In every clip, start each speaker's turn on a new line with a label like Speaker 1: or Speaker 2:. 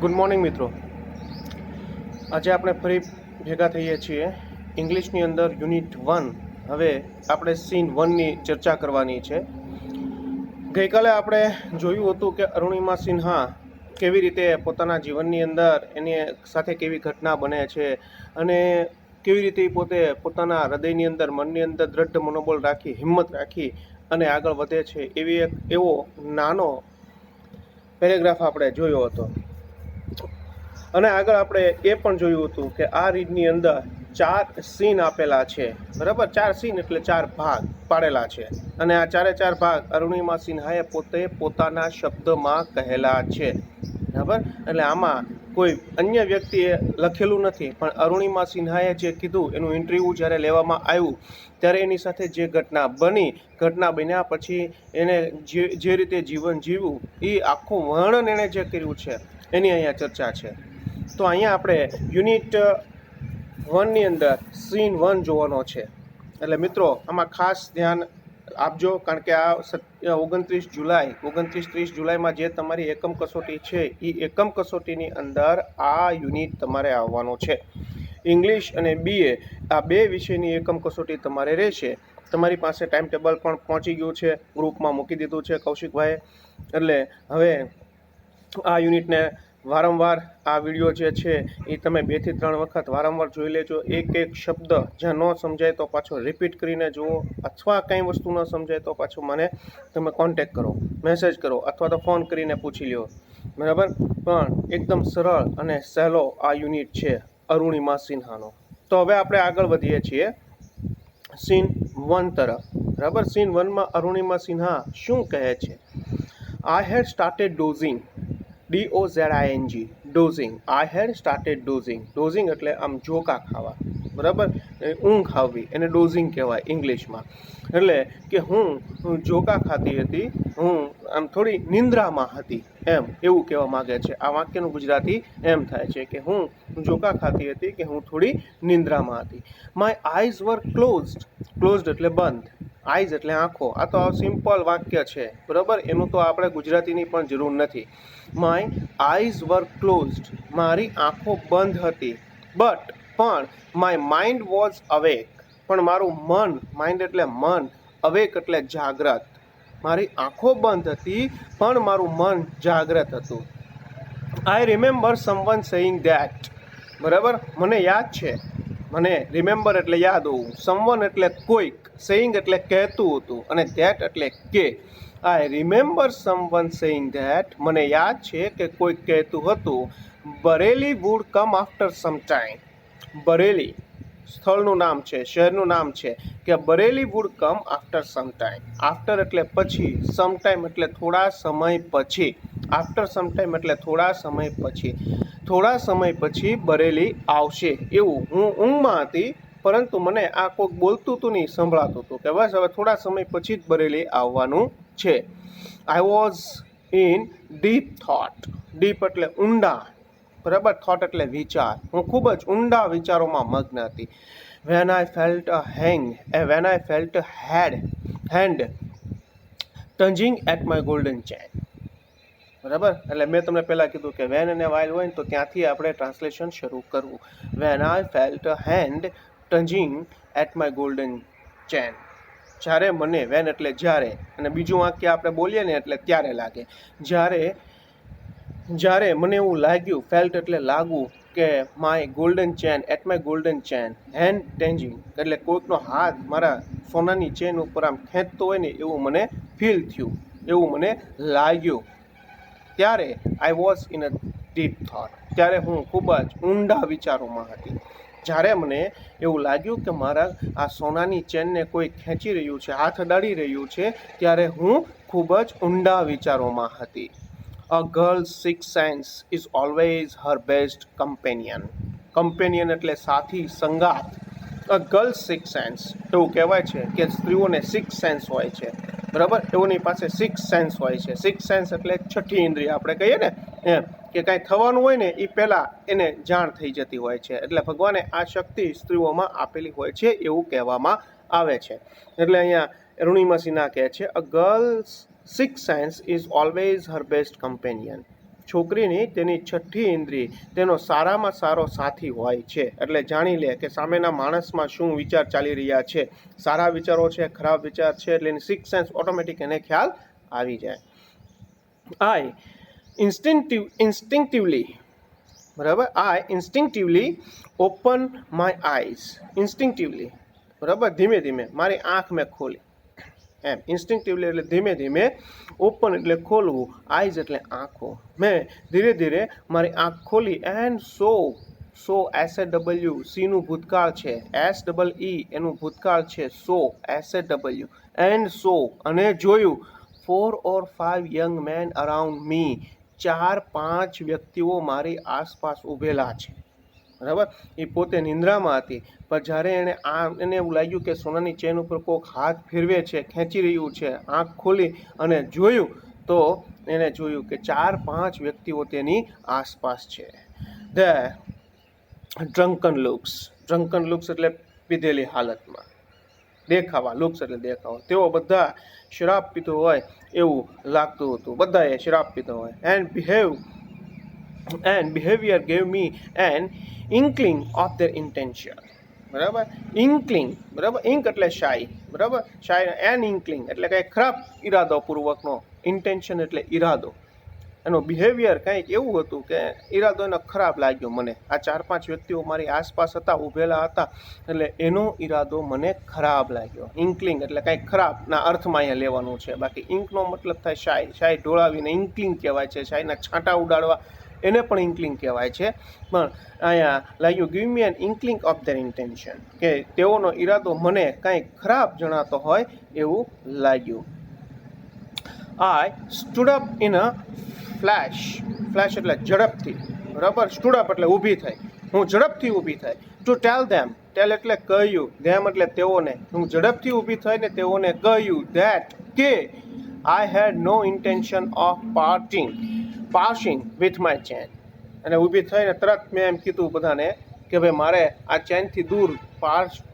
Speaker 1: Good morning મિત્રો. આજે આપણે ફરી ભેગા થઈએ છીએ ઇંગ્લિશની અંદર યુનિટ 1. હવે આપણે સીન 1ની ચર્ચા કરવાની છે. ગઈકાલે આપણે જોયું હતું કે અરુણિમા સિન્હા કેવી રીતે પોતાના જીવનની અંદર એની સાથે કેવી ઘટના બને છે અને કેવી રીતે પોતે પોતાના હૃદયની અંદર મનની અંદર દ્રઢ મનોબળ રાખી હિંમત રાખી અને આગળ વધે છે એવો નાનો પેરેગ્રાફ આપણે જોયો હતો. અને આગળ આપણે એ પણ જોયું હતું કે આ રીડની અંદર 4 સીન આપેલા છે, બરાબર. 4 સીન એટલે 4 ભાગ પાડેલા છે અને આ 4 ભાગ અરુણિમા સિન્હાએ પોતે પોતાના શબ્દમાં કહેલા છે, બરાબર. એટલે આમાં કોઈ અન્ય વ્યક્તિએ લખેલું નથી, પણ અરુણિમા સિન્હાએ જે કીધું એનું ઇન્ટરવ્યૂ જ્યારે લેવામાં આવ્યું ત્યારે એની સાથે જે ઘટના બન્યા પછી એને જે રીતે જીવન જીવ્યું એ આખું વર્ણન એણે જે કર્યું છે એની અહીંયા ચર્ચા છે. તો અહીંયા આપણે યુનિટ 1ની અંદર સીન 1 જોવાનો છે. એટલે મિત્રો આમાં ખાસ ધ્યાન આપજો, કારણ કે આ 29-30 જુલાઈમાં જે તમારી એકમ કસોટી છે એ એકમ કસોટીની અંદર આ યુનિટ તમારે આવવાનો છે. ઇંગ્લિશ અને BA આ બે વિષયની એકમ કસોટી તમારે રહેશે. તમારી પાસે ટાઈમ ટેબલ પણ પહોંચી ગયું છે, ગ્રુપમાં મૂકી દીધું છે કૌશિકભાઈએ. એટલે હવે આ યુનિટને વારંવાર આ વિડીયો જે છે એ તમે 2 થી 3 વખત વારંવાર જોઈ લેજો. એક શબ્દ જ્યાં ન સમજાય તો પાછો રિપીટ કરીને જુઓ, અથવા કંઈ વસ્તુ ન સમજાય તો પાછો મને તમે કોન્ટેક કરો, મેસેજ કરો અથવા તો ફોન કરીને પૂછી લ્યો, બરાબર. પણ એકદમ સરળ અને સહેલો આ યુનિટ છે અરુણિમા સિન્હાનો. તો હવે આપણે આગળ વધીએ છીએ સીન 1 તરફ, બરાબર. સીન 1માં અરુણિમા સિન્હા શું કહે છે? I had started dozing, DOZING, dozing. I had started dozing. Dozing એટલે આમ ઝોકા ખાવા, બરાબર. ઊંઘ આવવી એને ડોઝિંગ કહેવાય ઇંગ્લિશમાં. એટલે કે હું ઝોકા ખાતી હતી, હું આમ થોડી નિંદ્રામાં હતી, એમ એવું કહેવા માગે છે. આ વાક્યનું ગુજરાતી એમ થાય છે કે હું ઝોકા ખાતી હતી, કે હું થોડી નિંદ્રામાં હતી. My eyes were closed. Closed એટલે બંધ, આઈઝ એટલે આંખો. આ તો સિમ્પલ વાક્ય છે, બરાબર. એનું તો આપણે ગુજરાતીની પણ જરૂર નથી. માય આઈઝ વર ક્લોઝડ, મારી આંખો બંધ હતી. પણ માય માઇન્ડ વોઝ અવેક, પણ મારું મન, માઇન્ડ એટલે મન, અવેક એટલે જાગ્રત. મારી આંખો બંધ હતી પણ મારું મન જાગ્રત હતું. I remember someone saying that, બરાબર. મને યાદ છે, મને રિમેમ્બર એટલે યાદ હોવું, સમવન એટલે કોઈક, સેઇંગ એટલે કહેતું હતું, અને ધેટ એટલે કે. I remember someone saying that, મને યાદ છે કે કોઈક કહેતું હતું, બરેલી વુડ કમ આફ્ટર સમ ટાઈમ. બરેલી સ્થળનું નામ છે, શહેરનું નામ છે, કે બરેલી વુડ કમ આફ્ટર સમ ટાઈમ. આફ્ટર એટલે પછી, સમ ટાઈમ એટલે થોડા સમય પછી. આફ્ટર સમ ટાઈમ એટલે થોડા સમય પછી. થોડા સમય પછી બરેલી આવશે, એવું. હું ઊંઘમાં હતી, પરંતુ મને આ કોઈક બોલતું હતું નહીં, સંભળાતું હતું કે બસ હવે થોડા સમય પછી જ બરેલી આવવાનું છે. I was in deep thought. Deep એટલે ઊંડા, બરાબર. થોટ એટલે વિચાર. હું ખૂબ જ ઊંડા વિચારોમાં મગ્ન હતી. When I felt a hand touching at my golden chain, બરાબર. એટલે મેં તમને પહેલાં કીધું કે વેન અને વાઇલ હોય ને તો ત્યાંથી આપણે ટ્રાન્સલેશન શરૂ કરવું. When I felt a hand touching at my golden chain. જ્યારે મને, વેન એટલે જ્યારે, અને બીજું વાક્ય આપણે બોલીએ ને એટલે ત્યારે લાગે. જ્યારે મને એવું લાગ્યું, ફેલ્ટ એટલે લાગવું, કે my golden chain, at my golden chain, hand tugging એટલે કોઈકનો હાથ મારા સોનાની ચેન ઉપર આમ ખેંચતો હોય ને એવું મને ફીલ થયું, એવું મને લાગ્યું. ત્યારે I was in a deep thought, ત્યારે હું ખૂબ જ ઊંડા વિચારોમાં હતી. જ્યારે મને એવું લાગ્યું કે મારા આ સોનાની ચેનને કોઈ ખેંચી રહ્યું છે, હાથ અડાડી રહ્યું છે, ત્યારે હું ખૂબ જ ઊંડા વિચારોમાં હતી. A girl's six sense is always her best companion. Companion એટલે સાથી, સંગાત. અ ગર્લ્સ સિક્સ સેન્સ, એવું કહેવાય છે કે સ્ત્રીઓને 6 સેન્સ હોય છે, બરાબર. એઓની પાસે 6 સેન્સ હોય છે. 6 સેન્સ એટલે 6ઠી ઇન્દ્રિય આપણે કહીએ ને એમ, કે કાંઈ થવાનું હોય ને એ પહેલાં એને જાણ થઈ જતી હોય છે. એટલે ભગવાને આ શક્તિ સ્ત્રીઓમાં આપેલી હોય છે એવું કહેવામાં આવે છે. એટલે અહીંયા અરુણિમા સિન્હા કહે છે, a girl's 6 sense is always her best companion. છોકરીની તેની છઠ્ઠી ઇન્દ્રિય તેનો સારામાં સારો સાથી હોય છે. એટલે જાણી લે કે સામેના માણસમાં શું વિચાર ચાલી રહ્યા છે, સારા વિચારો છે, ખરાબ વિચાર છે, એટલે એની સિક્સ સેન્સ ઓટોમેટિક એને ખ્યાલ આવી જાય. આઈ ઇન્સ્ટિંક્ટિવલી, બરાબર, I instinctively open my eyes. Instinctively, બરાબર, ધીમે ધીમે મારી આંખ મેં ખોલી. એમ ઇન્સ્ટિંક્ટિવલી એટલે ધીમે ધીમે, ઓપન એટલે ખોલવું, આઈઝ એટલે આંખો. મેં ધીરે ધીરે મારી આંખ ખોલી. એન્ડ સો SAW, સીનું ભૂતકાળ છે, SEE એનું ભૂતકાળ છે, SAW. એન્ડ અને જોયું 4 or 5 young men around me, 4-5 વ્યક્તિઓ મારી આસપાસ ઊભેલા છે. બરાબર, એ પોતે નિંદ્રામાં હતી, પણ જ્યારે એને એવું લાગ્યું કે સોનાની ચેન ઉપર કોઈક હાથ ફેરવે છે, ખેંચી રહ્યું છે, આંખ ખોલી અને જોયું તો એને જોયું કે 4-5 વ્યક્તિઓ તેની આસપાસ છે. ધ ડ્રંકન લુક્સ એટલે પીધેલી હાલતમાં, દેખાવા, લુક્સ એટલે દેખાવા, તેઓ બધા શરાબ પીધો હોય એવું લાગતું હતું, બધાએ શરાબ પીધો હોય. And behaviour gave me N inkling of their intention. બરાબર, ઇન્કલિંગ, બરાબર, ઇન્ક એટલે શાઈ, બરાબર, શાઈ, એન ઇન્કલિંગ એટલે કંઈક ખરાબ ઈરાદો પૂર્વકનો, ઇન્ટેન્શન એટલે ઈરાદો. એનો બિહેવિયર કંઈક એવું હતું કે ઈરાદો એનો ખરાબ લાગ્યો મને. આ 4-5 વ્યક્તિઓ મારી આસપાસ હતા, ઊભેલા હતા, એટલે એનો ઈરાદો મને ખરાબ લાગ્યો. ઇન્કલિંગ એટલે કંઈક ખરાબના અર્થમાં અહીંયા લેવાનું છે. બાકી ઇન્કનો મતલબ થાય શાઈ ઢોળાવીને ઇન્કલિંગ કહેવાય છે. શાઈના છાંટા ઉડાડવા એને પણ ઇન્કલિંગ કહેવાય છે. પણ અહીંયા લાગ્યું give me N inkling of their intention, કે તેઓનો ઈરાદો મને કંઈક ખરાબ જણાતો હોય એવું લાગ્યું. I stood up in a flash એટલે ઝડપથી, બરાબર, સ્ટૂડ અપ એટલે ઊભી થઈ, હું ઝડપથી ઊભી થઈ. ટુ ટેલ એટલે કહ્યું, ધેમ એટલે તેઓને, હું ઝડપથી ઊભી થઈને તેઓને કહ્યું ધેટ કે I had no intention of parting with my chain. અને ઊભી થઈને તરત મેં એમ કીધું બધાને કે ભાઈ મારે આ ચેનથી દૂર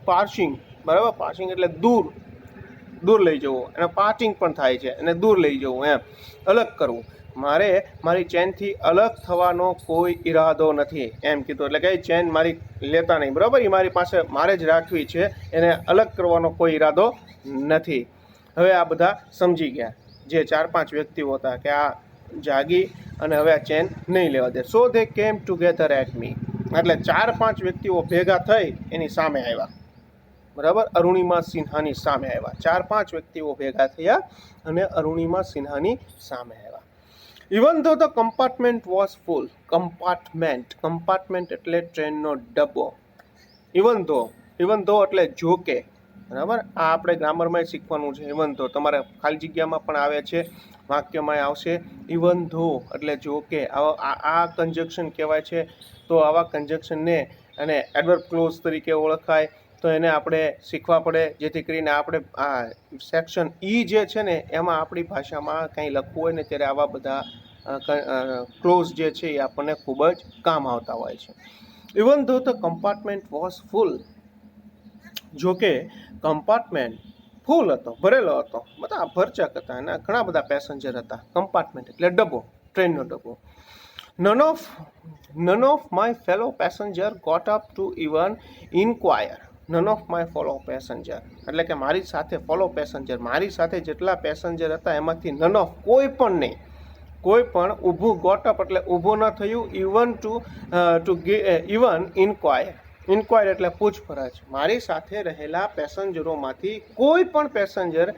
Speaker 1: પાર્સિંગ, બરાબર, પાર્સિંગ એટલે દૂર લઈ જવું, અને પાર્ટિંગ પણ થાય છે, અને દૂર લઈ જવું, એમ અલગ કરવું. મારે મારી ચેનથી અલગ થવાનો કોઈ ઈરાદો નથી એમ કીધું. એટલે કે ચેન મારી લેતા નહીં, બરાબર, એ મારી પાસે મારે જ રાખવી છે, એને અલગ કરવાનો કોઈ ઈરાદો નથી. હવે આ બધા સમજી ગયા, જે 4-5 વ્યક્તિઓ હતા, કે આ જાગી અને હવે આ ચેન નહીં લેવા દે. સો દે કેમ ટુગેધર એટ મી, એટલે 4-5 વ્યક્તિઓ ભેગા થઈ એની સામે આવ્યા, બરાબર, અરુણિમા સિન્હાની સામે આવ્યા. 4-5 વ્યક્તિઓ ભેગા થયા અને અરુણિમા સિન્હાની સામે આવ્યા. ઇવન ધો the compartment was full. Compartment એટલે ટ્રેનનો ડબ્બો. ઇવન ધો એટલે જો કે, બરાબર, આ આપણે ગ્રામરમાં શીખવાનું છે. ઇવન ધો તમારે ખાલી જગ્યામાં પણ આવે છે, વાક્યમાં આવશે. ઇવન ધો એટલે જો કે. આ કન્જક્શન કહેવાય છે. તો આવા કન્જક્શનને અને એડવર્બ ક્લોઝ તરીકે ઓળખાય. તો એને આપણે શીખવા પડે, જેથી કરીને આપણે આ સેક્શન જે છે ને એમાં આપણી ભાષામાં કંઈ લખવું હોય ને ત્યારે આવા બધા ક્લોઝ જે છે એ આપણને ખૂબ જ કામ આવતા હોય છે. ઇવન ધો ધ કમ્પાર્ટમેન્ટ વોઝ ફૂલ, જોકે કમ્પાર્ટમેન્ટ ફૂલ હતો, ભરેલો હતો, બધા ભરચક હતા, એના ઘણા બધા પેસેન્જર હતા. કમ્પાર્ટમેન્ટ એટલે ડબ્બો, ટ્રેનનો ડબ્બો. None of my fellow passenger got up to even inquire. None of my fellow passenger એટલે કે મારી સાથે ફોલો પેસેન્જર, મારી સાથે જેટલા પેસેન્જર હતા એમાંથી નન ઓફ, કોઈ પણ નહીં, કોઈ પણ ઊભું, ગોટ અપ એટલે ઊભું ન થયું, ઇવન ઇન્ક્વાયર એટલે પૂછપરછ, મારી સાથે રહેલા પેસેન્જરોમાંથી કોઈ પણ પેસેન્જર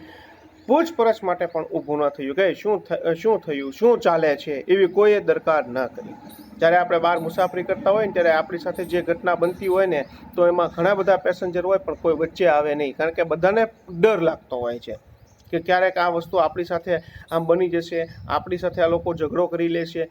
Speaker 1: પૂછપરછ માટે પણ ઊભું ન થયું કે શું થયું, શું ચાલે છે, એવી કોઈએ દરકાર ન કરી. જ્યારે આપણે બહાર મુસાફરી કરતા હોય ને ત્યારે આપણી સાથે જે ઘટના બનતી હોય ને તો એમાં ઘણા બધા પેસેન્જર હોય પણ કોઈ વચ્ચે આવે નહીં, કારણ કે બધાને ડર લાગતો હોય છે કે ક્યારેક આ વસ્તુ આપણી સાથે આમ બની જશે, આપણી સાથે આ લોકો ઝઘડો કરી લેશે.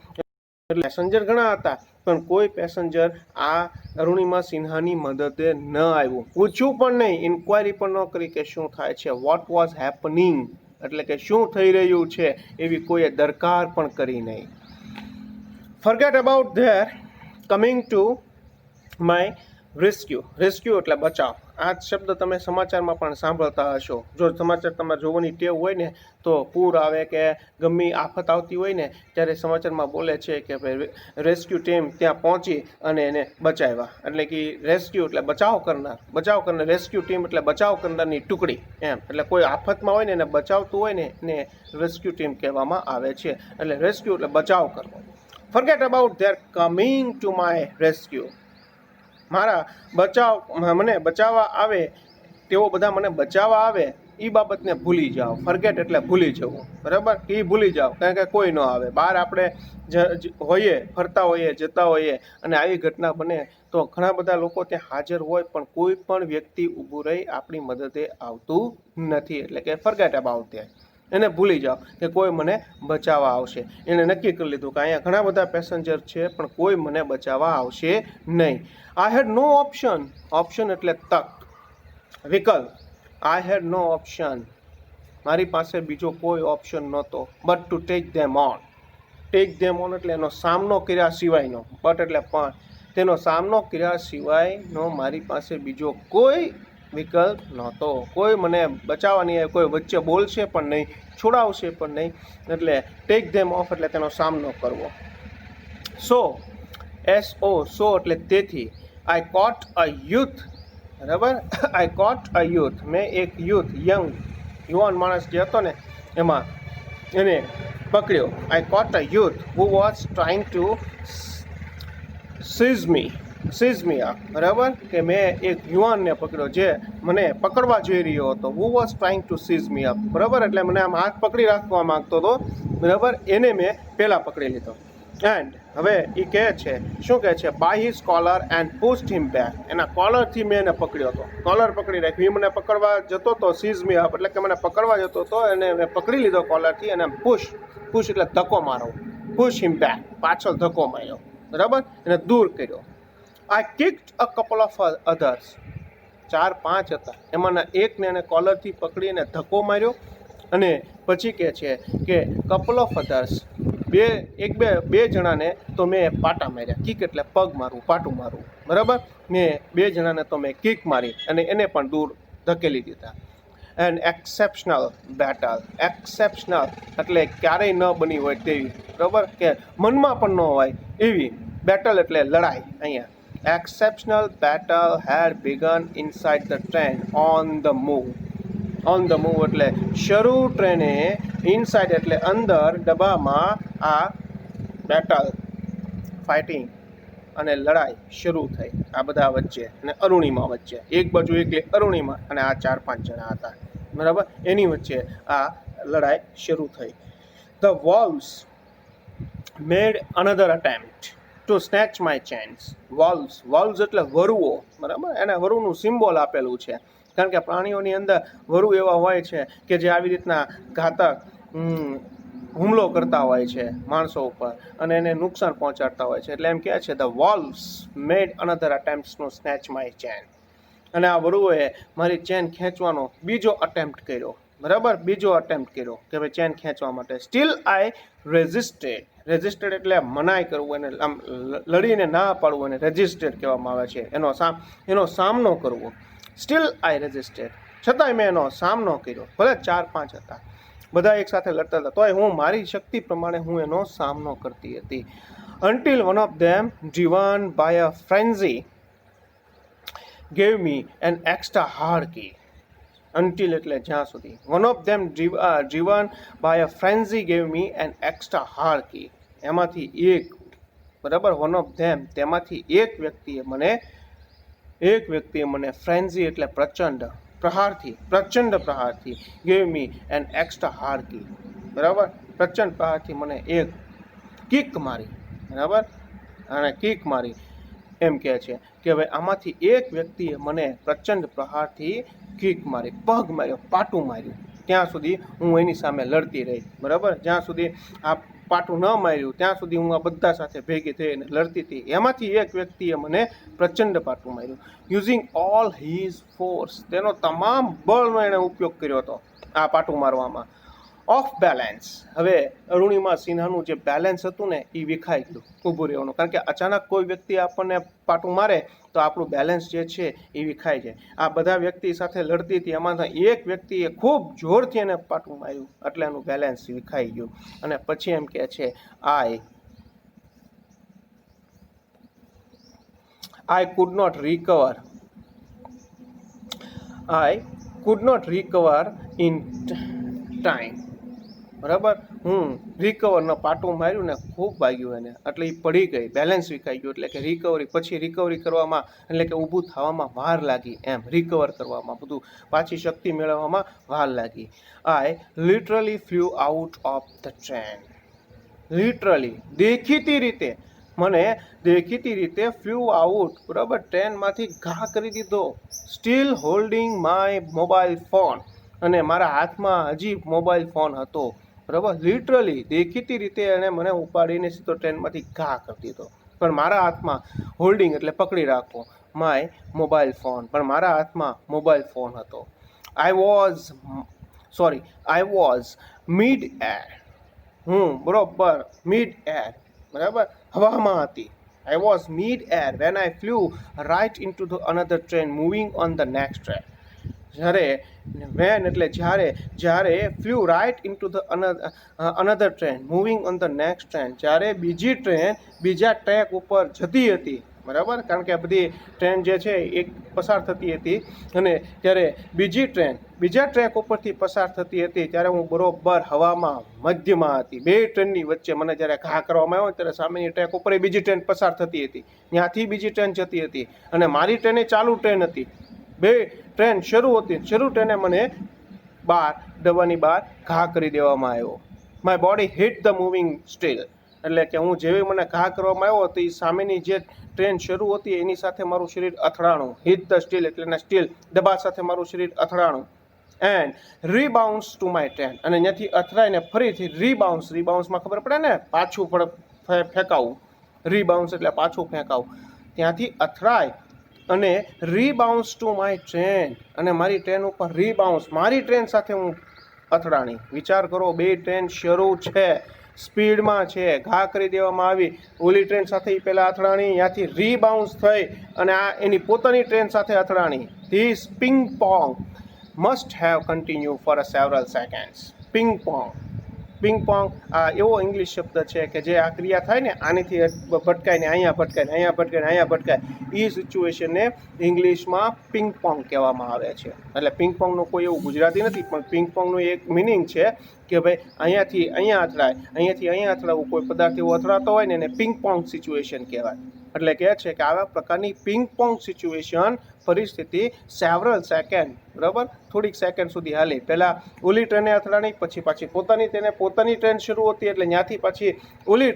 Speaker 1: એટલે પેસેન્જર ઘણા હતા પણ કોઈ પેસેન્જર આ અરુણિમા સિન્હાની મદદે ન આવ્યું, પૂછ્યું પણ નહીં, ઇન્ક્વાયરી પણ ન કરી કે શું થાય છે, વોટ વોઝ હેપનિંગ એટલે કે શું થઈ રહ્યું છે એવી કોઈએ દરકાર પણ કરી નહીં. Forget about their coming to my rescue, rescue એટલે બચાવ. આ શબ્દ તમે સમાચારમાં પણ સાંભળતા હશો. જો સમાચાર તમારે જોવાની ટેવ હોય ને તો પૂર આવે કે ગમે આફત આવતી હોય ને ત્યારે સમાચારમાં બોલે છે કે ભાઈ રેસ્ક્યુ ટીમ ત્યાં પહોંચી અને એને બચાવ્યા. એટલે કે રેસ્ક્યુ એટલે બચાવ કરનાર, રેસ્ક્યુ ટીમ એટલે બચાવ કરનારની ટુકડી એમ. એટલે કોઈ આફતમાં હોય ને એને બચાવતું હોય ને એને રેસ્ક્યુ ટીમ કહેવામાં આવે છે. એટલે રેસ્ક્યુ એટલે બચાવ કરવો. Forget about their coming to my rescue. મારા મને બચાવવા આવે, તેઓ બધા મને બચાવવા આવે એ બાબતને ભૂલી જાઓ. ફરગેટ એટલે ભૂલી જવું, બરાબર? એ ભૂલી જાઓ, કારણ કે કોઈ ન આવે. બહાર આપણે હોઈએ, ફરતા હોઈએ, જતા હોઈએ અને આવી ઘટના બને તો ઘણા બધા લોકો ત્યાં હાજર હોય પણ કોઈ પણ વ્યક્તિ ઊભું રહી આપણી મદદે આવતું નથી. એટલે કે ફરગેટ અબાઉટ ધેટ. એને ભૂલી જાઓ કે કોઈ મને બચાવવા આવશે. એને નક્કી કરી લીધું કે અહીંયા ઘણા બધા પેસેન્જર છે પણ કોઈ મને બચાવવા આવશે નહીં. આઈ હેડ નો ઓપ્શન. ઓપ્શન એટલે તક, વિકલ્પ. આઈ હેડ નો ઓપ્શન. મારી પાસે બીજો કોઈ ઓપ્શન નહોતો but to take them on. Tech them on એટલે એનો સામનો કર્યા સિવાયનો. બટ એટલે પણ. તેનો સામનો કર્યા સિવાયનો મારી પાસે બીજો કોઈ વિકલ્પ નહોતો. કોઈ મને બચાવવા નહીં આવે, કોઈ વચ્ચે બોલશે પણ નહીં, છોડાવશે પણ નહીં. એટલે ટેક ધેમ ઓફ એટલે તેનો સામનો કરવો. સો, SO, સો એટલે તેથી. આઈ કોટ અ યુથ, બરાબર? આઈ કોટ અ યુથ. મેં એક યુથ, યુવાન માણસ જે હતો ને એમાં એને પકડ્યો. I caught a youth who was trying to seize me up, બરાબર? કે મેં એક યુવાનને પકડ્યો જે મને પકડવા જઈ રહ્યો હતો. Who was trying to seize me up, બરાબર? એટલે મને આમ હાથ પકડી રાખવા માંગતો હતો, બરાબર? એને મેં પહેલાં પકડી લીધો. એન્ડ હવે એ કહે છે, શું કહે છે? By his collar and pushed him back. એના કોલરથી મેં એને પકડ્યો હતો. કોલર પકડી રાખ્યું. એ મને પકડવા જતો હતો, સીઝ મી અપ એટલે કે મને પકડવા જતો હતો, અને મેં પકડી લીધો કોલરથી અને પુશ એટલે ધક્કો મારો. પુશ હિમ બેક, પાછળ ધક્કો માર્યો, બરાબર? એને દૂર કર્યો. આઈ કિક્ડ અ કપલ ઓફ અધર્સ. 4-5 હતા, એમાંના એકને એને કોલરથી પકડીને ધક્કો માર્યો. અને પછી કહે છે કે કપલ ઓફ અધર્સ, બે જણાને તો મેં પાટા માર્યા. કિક એટલે પગ મારવું, પાટું મારવું, બરાબર? મેં 2 જણાને તો મેં કિક મારી અને એને પણ દૂર ધકેલી દીધા. And exceptional battle. એક્સેપ્શનલ એટલે ક્યારેય ન બની હોય તેવી, બરાબર? કે મનમાં પણ ન હોય એવી. બેટલ એટલે લડાઈ. અહીંયા exceptional battle had begun inside the train on the move. On the move એટલે શરૂ ટ્રેને, ઇનસાઇડ એટલે અંદર, ડબ્બામાં આ બેટલ, ફાઇટિંગ અને લડાઈ શરૂ થઈ આ બધા વચ્ચે અને અરુણિમા વચ્ચે. એક બાજુ એકલી અરુણિમા અને આ 4-5 જણા હતા, બરાબર? એની વચ્ચે આ લડાઈ શરૂ થઈ. The વોલ્વ્સ made another attempt two snatch my chains. વોલ્વ્સ એટલે વરુઓ, બરાબર? એને વરુનું સિમ્બોલ આપેલું છે. કારણ કે પ્રાણીઓની અંદર વરુ એવા હોય છે કે જે આવી રીતના ઘાતક હુમલો કરતા હોય છે માણસો ઉપર અને એને નુકસાન પહોંચાડતા હોય છે. એટલે એમ કહે છે the વોલ્વ્સ made another attempt two snatch my chain. અને આ વરુઓએ મારી ચેન ખેંચવાનો બીજો અટેમ્પ્ટ કર્યો, બરાબર? બીજો અટેમ્પ્ટ કર્યો કે ભાઈ ચેન ખેંચવા માટે. સ્ટીલ આઈ રેઝિસ્ટેડ. રેઝિસ્ટેડ એટલે મનાઈ કરવું, એને આમ લડીને ના પાડવું, એને રેઝિસ્ટેડ કહેવામાં આવે છે. એનો સામનો કરવો. સ્ટીલ આઈ રેઝિસ્ટેડ, છતાંય મેં એનો સામનો કર્યો. ભલે 4-5 હતા, બધા એક સાથે લડતા હતા, તોય હું મારી શક્તિ પ્રમાણે હું એનો સામનો કરતી હતી. Until one of them driven by a frenzy gave me an extra hard kick. Until એટલે જ્યાં સુધી. One of them driven by a frenzy gave me an extra hard kick. એમાંથી એક, બરાબર? વન ઓફ ધેમ, તેમાંથી એક વ્યક્તિએ મને ફ્રેન્ઝી એટલે પ્રચંડ પ્રહારથી gave me an extra hard kick, બરાબર? પ્રચંડ પ્રહારથી મને એક કિક મારી, બરાબર? અને કિક મારી એમ કહે છે કે ભાઈ આમાંથી એક વ્યક્તિએ મને પ્રચંડ પ્રહારથી કિક મારી, પગ માર્યો, પાટું માર્યું. ત્યાં સુધી હું એની સામે લડતી રહી, બરાબર? જ્યાં સુધી આ પાટું ન માર્યું ત્યાં સુધી હું આ બધા સાથે ભેગી થઈને લડતી હતી. એમાંથી એક વ્યક્તિએ મને પ્રચંડ પાટું માર્યું. યુઝિંગ ઓલ હિઝ ફોર્સ, તેનો તમામ બળનો એણે ઉપયોગ કર્યો હતો આ પાટું મારવામાં. Of balance. હવે અરુણિમા સિન્હાનું જે બેલેન્સ હતું ને એ વિખાઈ ગયું ઊભું રહેવાનું, કારણ કે અચાનક કોઈ વ્યક્તિ આપણને પાટું મારે તો આપણું બેલેન્સ જે છે એ વિખાઈ જાય. આ બધા વ્યક્તિ સાથે લડતી હતી, એમાંથી એક વ્યક્તિએ ખૂબ જોરથી એને પાટું માર્યું એટલે એનું બેલેન્સ વિખાઈ ગયું. અને પછી એમ કહે છે I could not recover. I could not recover in time. બરાબર, હું રિકવરનો પાટું માર્યું ને ખૂબ વાગ્યું એને, એટલે એ પડી ગઈ, બેલેન્સ વિખાઈ ગયું. એટલે કે રિકવરી પછી રિકવરી કરવામાં, એટલે કે ઊભું થવામાં વાર લાગી, એમ રિકવર કરવામાં, બધું પાછી શક્તિ મેળવવામાં વાર લાગી. I literally flew out of the train. Literally, દેખીતી રીતે, મને દેખીતી રીતે ફ્લ્યુ આઉટ, બરાબર, ટ્રેનમાંથી ઘા કરી દીધો. Steel holding my mobile phone, અને મારા હાથમાં હજી મોબાઈલ ફોન હતો. બરાબર, લિટરલી દેખીતી રીતે એણે મને ઉપાડીને સીધો ટ્રેનમાંથી ઘા કરી દીધો, પણ મારા હાથમાં હોલ્ડિંગ એટલે પકડી રાખવો, માય મોબાઈલ ફોન, પણ મારા હાથમાં મોબાઈલ ફોન હતો. I was mid air. હું બરોબર મિડ એર, બરાબર, હવામાં હતી. I was mid-air when I flew right into the another train moving on the next track. જ્યારે flew right into the another train moving on the next train, જ્યારે બીજી train બીજા track ઉપર જતી હતી, બરાબર, કારણ કે આ બધી ટ્રેન જે છે એક પસાર થતી હતી, અને ત્યારે બીજી ટ્રેન બીજા ટ્રેક ઉપરથી પસાર થતી હતી, ત્યારે હું બરોબર હવામાં મધ્યમાં હતી. બે ટ્રેનની વચ્ચે મને જ્યારે ઘા કરવામાં આવ્યો ત્યારે સામેની ટ્રેક ઉપર બીજી ટ્રેન પસાર થતી હતી, ત્યાંથી બીજી ટ્રેન જતી હતી, અને મારી ટ્રેન ચાલુ ટ્રેન હતી. બે ટ્રેન શરૂ હતી, શરૂ ટ્રેને મને ડબ્બાની બહાર ઘા કરી દેવામાં આવ્યો. My body hit the moving steel, એટલે કે હું જેવી મને ઘા કરવામાં આવ્યો તો એ સામેની જે ટ્રેન શરૂ હતી એની સાથે મારું શરીર અથડાણું. હિટ ધ સ્ટીલ એટલે સ્ટીલ ડબ્બા સાથે મારું શરીર અથડાણું. એન્ડ રીબાઉન્સ ટુ માય ટ્રેન, અને ત્યાંથી અથડાઈને ફરીથી રીબાઉન્સમાં ખબર પડે ને, પાછું ફેંકાવું. રીબાઉન્સ એટલે પાછું ફેંકાવું. ત્યાંથી અથડાય અને રીબાઉન્સ ટુ માય ટ્રેન, અને મારી ટ્રેન ઉપર રીબાઉન્સ, મારી ટ્રેન સાથે હું અથડાણી. વિચાર કરો, બે ટ્રેન શરૂ છે, સ્પીડમાં છે, ઘા કરી દેવામાં આવી. ઓલી ટ્રેન સાથે પહેલાં અથડાણી, ત્યાંથી રીબાઉન્સ થઈ અને આ એની પોતાની ટ્રેન સાથે અથડાણી. This ping pong must have continued for several seconds. Ping pong આ એવો ઇંગ્લિશ શબ્દ છે કે જે આ ક્રિયા થાય ને, આનીથી ભટકાઈને અહીંયા ભટકાય, અહીંયા ભટકાઈને અહીંયા ભટકાય, એ સિચ્યુએશનને ઇંગ્લિશમાં પિંગ પોંગ કહેવામાં આવે છે. એટલે પિંગ પોંગનું કોઈ એવું ગુજરાતી નથી, પણ પિંગ પોંગનું એક મિનિંગ છે કે ભાઈ અહીંયાથી અહીંયા અથડાય, અહીંયાથી અહીંયા અથડાવું, કોઈ પદાર્થ એવો અથડાતો હોય ને એને પિંગ પોંગ સિચ્યુએશન કહેવાય. એટલે કહે છે કે આવા પ્રકારની પિંગ પોંગ સિચ્યુએશન પરિસ્થિતિ સેવરલ સેકન્ડ, બરાબર, થોડીક સેકન્ડ સુધી હાલી. પહેલાં ઓલી ટ્રેને અથડાણી, પછી પાછી પોતાની ટ્રેન શરૂ હતી, એટલે ત્યાંથી પાછી ઓલી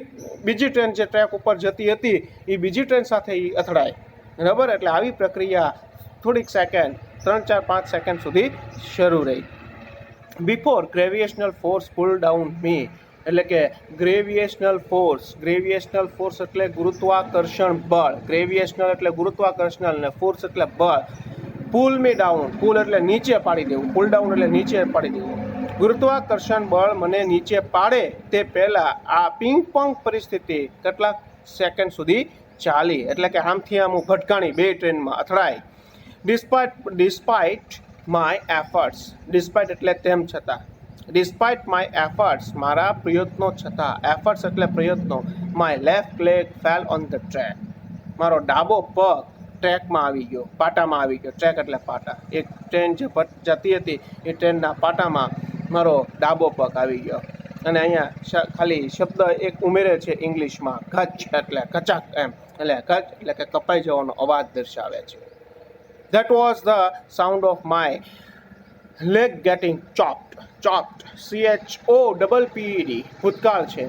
Speaker 1: બીજી ટ્રેન જે ટ્રેક ઉપર જતી હતી એ બીજી ટ્રેન સાથે એ અથડાય, બરાબર. એટલે આવી પ્રક્રિયા થોડીક સેકન્ડ, 3, 4, 5 સેકન્ડ સુધી શરૂ રહી. Before gravitational force pull down me, એટલે કે ગ્રેવિટેશનલ ફોર્સ એટલે ગુરુત્વાકર્ષણ બળ. ગ્રેવિટેશનલ એટલે ગુરુત્વાકર્ષણ ને ફોર્સ એટલે બળ. પુલ મી ડાઉન, પુલ એટલે નીચે પાડી દેવું, પુલ ડાઉન એટલે નીચે પાડી દેવું. ગુરુત્વાકર્ષણ બળ મને નીચે પાડે તે પહેલાં આ પિંગ પોંગ પરિસ્થિતિ કેટલાક સેકન્ડ સુધી ચાલી. એટલે કે આમથી આમ હું ભટકાણી, બે ટ્રેનમાં અથડાઈ. ડિસ્પાઇટ માય એફર્ટ્સ, ડિસ્પાઇટ એટલે તેમ છતાં, ડિસ્પાઇટ માય એફર્ટ્સ મારા પ્રયત્નો છતાં, એફર્ટ્સ એટલે પ્રયત્નો, my left leg fell on the track, મારો ડાબો પગ ટ્રેકમાં આવી ગયો, પાટામાં આવી ગયો. ટ્રેક એટલે પાટા. એક ટ્રેન જે જતી હતી એ ટ્રેનના પાટામાં મારો ડાબો પગ આવી ગયો. અને અહીંયા ખાલી શબ્દ એક ઉમેરે છે ઇંગ્લિશમાં, કચ એટલે કચાક એમ, એટલે કચ એટલે કે કપાઈ જવાનો અવાજ દર્શાવે છે. That was the sound of my leg getting chopped. CHOPPED ભૂતકાળ છે,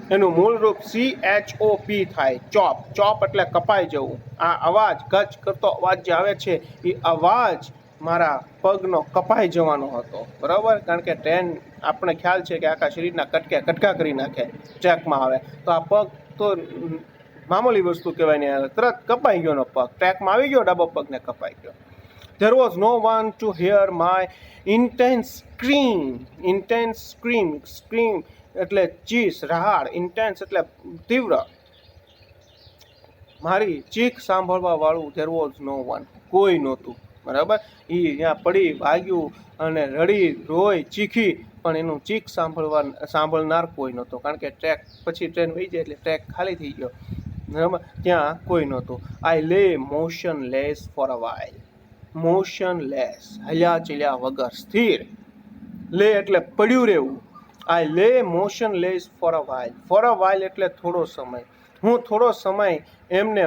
Speaker 1: એનું મૂળ રૂપ CHOP થાય, ચોપ એટલે કપાઈ જવું. આ અવાજ, કચ કરતો અવાજ જે આવે છે એ અવાજ મારા પગનો કપાઈ જવાનો હતો, બરાબર. કારણ કે ટ્રેન આપણે ખ્યાલ છે કે આખા શરીરના કટકા કરી નાખે ટ્રેકમાં આવે, તો આ પગ તો મામૂલી વસ્તુ કહેવાય ને, તરત કપાઈ ગયોનો પગ, ટ્રેકમાં આવી ગયો, ડાબો પગને કપાઈ ગયો. There was no one to hear my intense scream એટલે ચીસ રહાડ, intense એટલે તીવ્ર, મારી ચીખ સાંભળવા વાળું there was no one, કોઈ નહોતું, બરાબર. એ ત્યાં પડી વાગ્યું અને રડી રોઈ ચીખી, પણ એનું ચીખ સાંભળનાર કોઈ નહોતો, કારણ કે ટ્રેક પછી ટ્રેન વહી જાય એટલે ટ્રેક ખાલી થઈ ગયો, બરાબર. ત્યાં કોઈ નહોતું. આઈ લે motionless for a while, motionless હલ્યા ચલ્યા વગર, સ્થિર. લે એટલે પડ્યું રહેવું. આઈ લે મોશનલેસ ફોર અ વાઇલ એટલે થોડો સમય. હું થોડો સમય એમને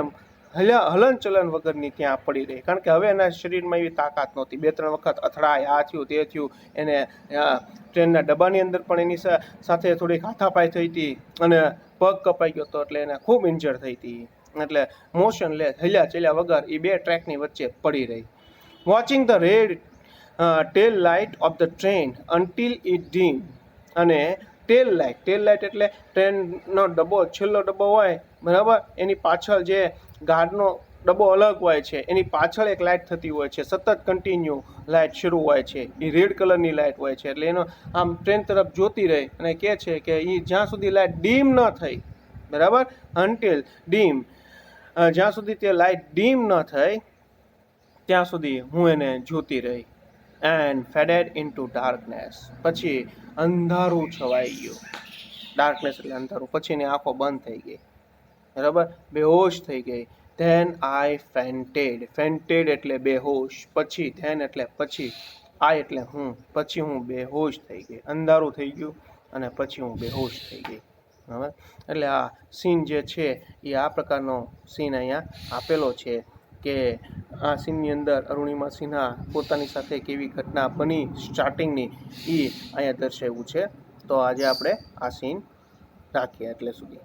Speaker 1: હલનચલન વગરની ત્યાં પડી રહી, કારણ કે હવે એના શરીરમાં એવી તાકાત નહોતી. 2-3 વખત અથડાય, આ થયું તે થયું, એને ટ્રેનના ડબ્બાની અંદર પણ એની સાથે થોડીક હાથાપાઈ થઈ હતી અને પગ કપાઈ ગયો હતો, એટલે એને ખૂબ ઇન્જર થઈ હતી. એટલે મોશનલેસ હલ્યા ચલ્યા વગર એ 2 ટ્રેકની વચ્ચે પડી રહી. Watching the red tail light of the train until it dim. અને ટેલ લાઇટ એટલે ટ્રેનનો ડબ્બો, છેલ્લો ડબ્બો હોય, બરાબર, એની પાછળ જે ગાર્ડનો ડબ્બો અલગ હોય છે, એની પાછળ એક લાઇટ થતી હોય છે, સતત કન્ટિન્યુ લાઇટ શરૂ હોય છે, એ રેડ કલરની લાઇટ હોય છે. એટલે એનો આમ ટ્રેન તરફ જોતી રહી અને કહે છે કે એ જ્યાં સુધી લાઇટ ડીમ ન થઈ, બરાબર, અન્ટિલ ડીમ, જ્યાં સુધી તે લાઇટ ડીમ ન થઈ ત્યાં સુધી હું એને જોતી રહી. એન્ડ ફેડેડ ઇન્ટુ ડાર્કનેસ, પછી અંધારું છવાઈ ગયું. ડાર્કનેસ એટલે અંધારું. પછી એની આંખો બંધ થઈ ગઈ, બરાબર, બેહોશ થઈ ગઈ. ધેન આઈ ફેન્ટેડ એટલે બેહોશ. પછી ધેન એટલે પછી, આઈ એટલે હું, પછી હું બેહોશ થઈ ગઈ. અંધારું થઈ ગયું અને પછી હું બેહોશ થઈ ગઈ, બરાબર. એટલે આ સીન જે છે એ આ પ્રકારનો સીન અહીંયા આપેલો છે કે આ સીનની અંદર અરુણિમા સિન્હા પોતાની સાથે કેવી ઘટના બની સ્ટાર્ટિંગની એ અહીંયા દર્શાવ્યું છે. તો આજે આપણે આ સીન રાખીએ એટલે સુધી.